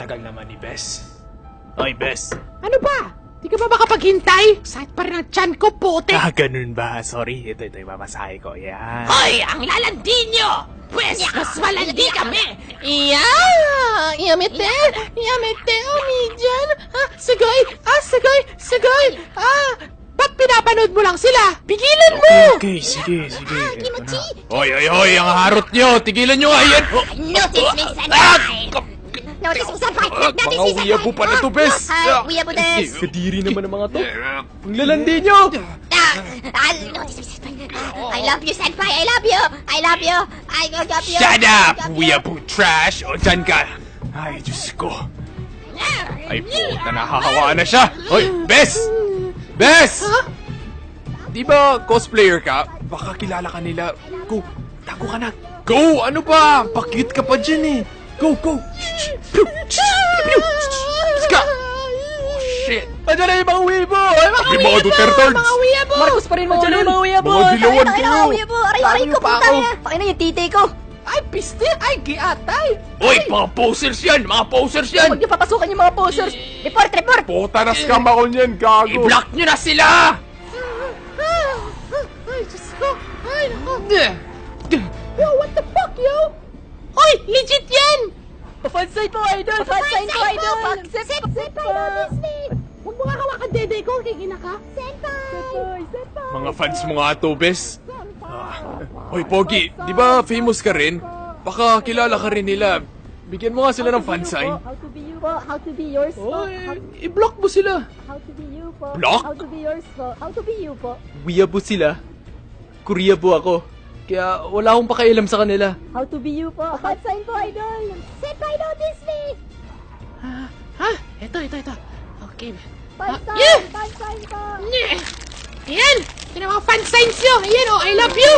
tagal naman ni Bes. Oy, Bes. Ano ba? Di ka ba makapaghintay? Sakit pa rin ang tiyan ko, puti! Ganun ba? Sorry, ito yung mamasahe ko. Yan. Hoy! Ang lalandi nyo! Pwes, mas malandi kami! Yamete! Yamete, umijan! Sagay! Sagay! Ba't pinapanood mo lang sila? Pigilan mo! Okay, sige. Kimochi! Hoy! Ang harot nyo! Tigilan nyo nga yan! Notice me, senpai! Notice me, senpai! Notice me, senpai! Mga weeaboo pala to, Bes! Weeaboo des! Kadiri naman ang mga to. Ang lalandi nyo! Notice me, senpai! I love you, senpai! I love you! I love you! Shut up, weeaboo trash! O, dyan ka! Ay, Diyos ko. Ay, puta, nakakawaan na siya! Hoy, Bes! Bes! Di ba cosplayer ka? Baka kilala ka nila. Go, tago ka na. Go! Ano ba? Pa-cute ka pa dyan eh. Go! Ska! Oh, shit! Andiyan na yung mga wibo! Yung mga Dutertards! Mga weeabo! Marcos pa rin mga Andiyan na yung mga wibo! Mga dilawan kayo! Weeaboo! Aray ko, puta na! Pakin na yung titay ko! Ay, piste! Ay, giatay! Oy, mga posers yan! Mga posers yan! Huwag niyo papasukan yung mga posers! Report! Puta na scam ako niyan, gago! I-block nyo na sila! Ay, Diyos ko! Ay, nako! Yo, what the fuck, yo? Hoy, legit yan! Fansite po, idol! Fansite po, idol! Senpai, notice me! Huwag mo nga hawakan dede ko, kikina ka. Senpai! Mga fans mo nga to, Bes. Hoy, Pogi, di ba famous ka rin? Baka kilala ka rin nila. Bigyan mo nga sila ng fan sign. How to be you po? How to be yours po? I-block mo sila. How to be you po? Block? How to be yours po? How to be you po? Weeaboo sila. Koreabo ako. Kaya wala akong pakialam sa kanila. How to be you po? Hot sign po, idol! Senpai, notice me! Ha? Ito. Okay. Fan sign! Yeah! Fan sign po! Ayan! Yan ang mga fan signs nyo! Ayan, oh, I love you!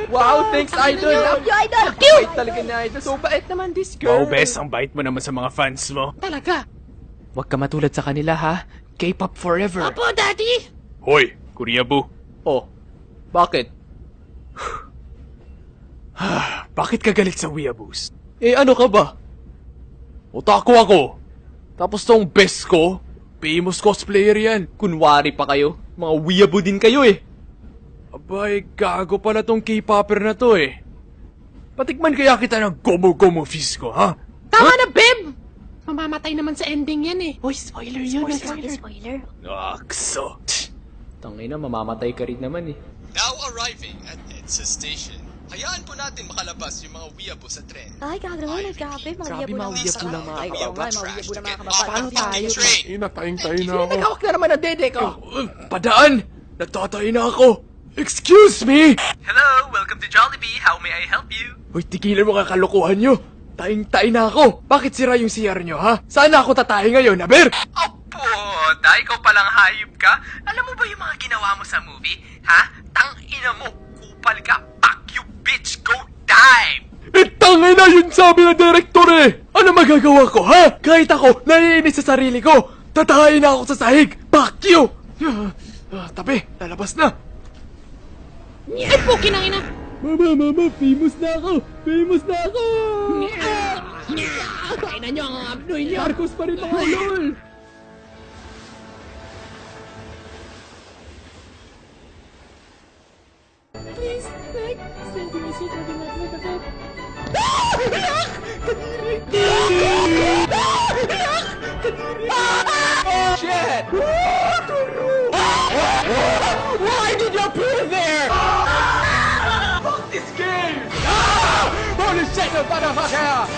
Wow, thanks, idol! Love you, idol! Bait talaga na idol. So bait naman this girl. Wow, Bes, ang bait mo naman sa mga fans mo. Talaga? Huwag ka matulad sa kanila, ha? K-pop forever. Opo, daddy! Hoy, Koreabo. Oh, bakit? Bakit ka galit sa weeaboos? Ano ka ba? Otaku ako. Tapos tong best ko, famous cosplayer yan. Kunwari pa kayo. Mga weeaboo din kayo eh. Abay, gago pala tong K-popper na to eh. Patikman kaya kita ng gomo-gomo fist ko, ha? Tama na, Beb! Mamamatay naman sa ending yan eh. Uy, spoiler yun. Spoiler? Akso. Tangina, mamamatay ka rin naman eh. Now arriving at EDSA Station. Hayaan po natin makalabas yung mga weeaboo sa tren. Ay, grabe. Mga Grabe, mga weeaboo lang mga Ay, ikaw. mga weeaboo lang mga Paano tayo? Inatayang-tayo na ako. Hawak na naman ang dede ko. Padaan! Natatay na ako! Excuse me! Hello, welcome to Jollibee. How may I help you? Hoy, tigilan mo kakalukuhan nyo! Tayong-tay na ako! Bakit sira yung CR nyo, ha? Saan ako tatahi ngayon, aber? Opo, ikaw palang hayop ka. Alam mo ba yung mga ginawa mo sa movie? Ha? Tang-ina mo, kupal ka. Fuck you, bitch! Go die! Tangay na yun sabi ng direktor eh! Ano magagawa ko, ha? Kahit ako, naiinis sa sarili ko! Tatahain na ako sa sahig! Fuck you! Tabi, lalabas na! Ay, pukin ang ina! Mama, famous na ako! Famous na ako! Kainan nyo ang abnoy nyo! Marcos pa rin mga lol! Please, Nick! Send me a message or do not leave a bit. Shit! Why did you appear there? Fuck this game! Holy shit, you motherfucker!